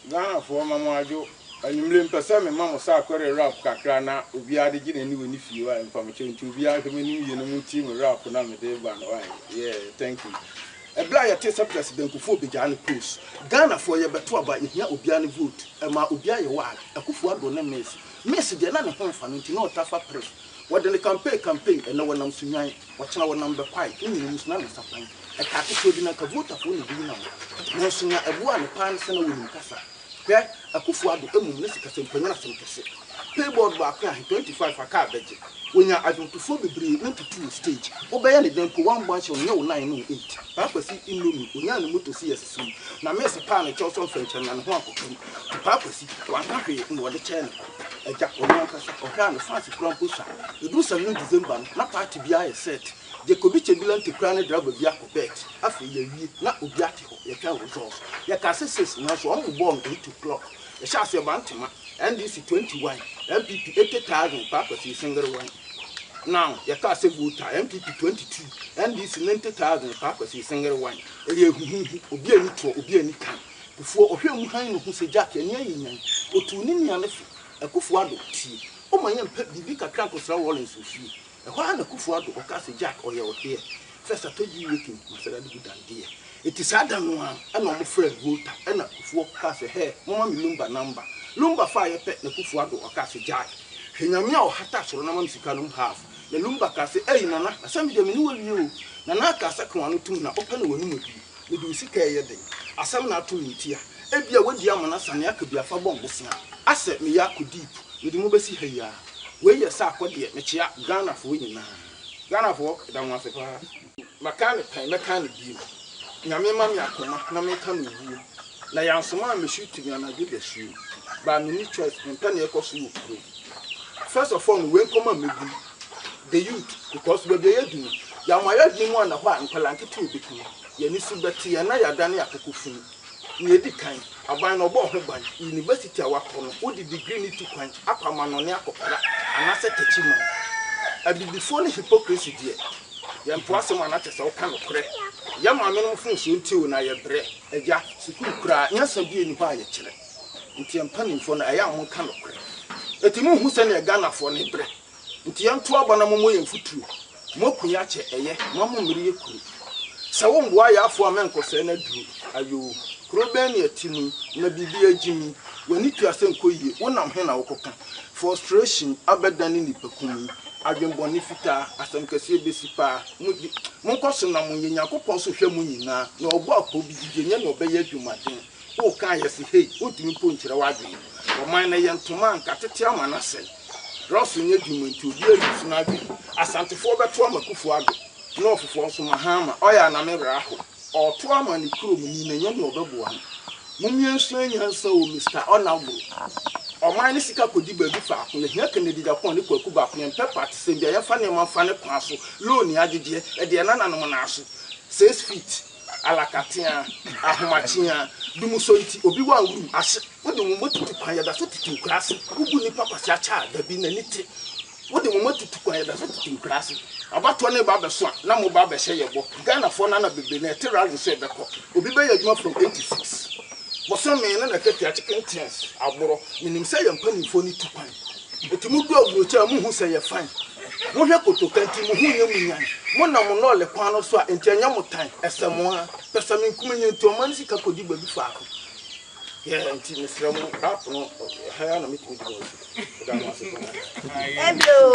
Ghana for Mamma Jo, and you limp a salmon, Mamma Sarkodie rap Kakrana, Ubia the Gin and you if you are information to be out of a new team rap on the day by yeah, thank you. A blind taste of president before began the post. Ghana for your better by if you Ubiani vote, and my Ubia your wife, a Kufu Adona Messi. Messi, they're not a home fan, no tougher press. What the campaign, and no one I'm saying, watching our number 5, in the news, none of something. A capital dinner Kavota for the dinner. No sooner a one pants and a woman Nkansah. There, a Kufu Adona Messi and Penana Seke. Payboard back 25 for car budget. When you're able to form the breed, not to 2 stage, obey any them for 1 bunch of no 908. Papa see in Lumi, when you're to see us soon. Now, Messi Pan and Charles French and one to Papa see one happy in what the channel. A jack or Nkansah or kind of fancy crump pusher. The do some new December, not party be I set. The Kobiche belong to crown a drug of Yako bet. After ye, not Ubiati, your can resource. Your cassis now so only born 8 o'clock. A chassis of Antima, and this is 21. MPP 80,000 Papa see single one. Now, your castle Volta, MPP 22, and this 90,000 Papa see single one. A year who be any to be any time. Before of him who say Jack and Yan, or to Ninian, a Kufuado tea. Oh, my young pet, the bigger crank of Wale and Sushi. A while a Kufuado or Castle Jack or your here. First, I told you looking, Master good idea. It is Adam one, and I'm afraid Volta, and a Kufu Castle hair, Mamma Lumba number. Lumba fire pet na Kufuado or Castle Jack. Hinamia or Hatas or Naman Sikalum half. The Lumba Castle, Nana, some of them knew you. Nana Casakwan to open when you do Seke day. A some not to eat here. Ebia with Yamanas and Yakubia for Bombusina. I said me Yaku deep with the Mobesi here. Where your Sarkodie, Michy, Ghana for winning. Ghana for Damasa. Mechanic view. Yamima Yakuma, Namakan review. Nayansama may shoot to me and I give a shoe. By many choice and penny echoes. First of all, we come and the youth, because we are doing. Yamaya didn't want a white and Palanki to become. Yenisu Betty and I are done at the Kufu. Near the kind, a bine of Bohban, University of Wakon, who did degree need to quench Aquaman on Yakopara, and I said to Chima. I be before the hypocrisy, dear. Yam Possum and Atas all kind of crack. Yamaman from soon too, and I have bread. A jack, Siku cry, yes, and be in by a chile. Until penning for a young kind of crack. A Timu who sent a gunner for a bread. Until 12 Banamoy and Futu. Mokuyache, a ye, Mamma Maria Kuru. So, why are 4 men concerned? Are you? Krobeni Timu, Nabibi Jimmy, when it was sent Koyi, one am Hena Okoka. Frustration, Abadani Pekumi, Agent Bonifita, Asankasi Besipa, Monkosona Munyako Ponso Shamunina, no Boko Bijan or Bayeju Martin. Oh, can you see, hey, what do you point to the wagon? Or mine a young Toman, Catatiaman, I say. Rossing Eugene to be a snaggy, Asante Foga Twama Kufuago, North for Mahama, Oya Nameraho. Or 2 money crew in a young one. Mumian Slang has so Mr. Honorable. Or mine is a could be far from the Yakan did upon the Kuba and Pepper to send the funny man funny parcel, Loni Adidi, at the Anananas, 6 feet, Alacatia, Ahmatia, Dumusonti, Obiwa, as what the moment to quiet the 32 class, who would Papa Shatta, the bin and it. What the moment to quiet the 32 class. About 20 Baba Swan, Namu Baba Shay, Ghana for Nana Bibina, Terra said the cock, will be very much from 86. But some men and a chicken chance, I borrow, meaning say I'm penny for me to find. But to move up, you tell me who say you're fine. No help to continue who you mean. One of them all the Quano Swat and Tianyamo time, as someone, Pessaming coming into a Mansika could be far. Yeah, until Miss Ramon up, no, I am meeting with you. Hello.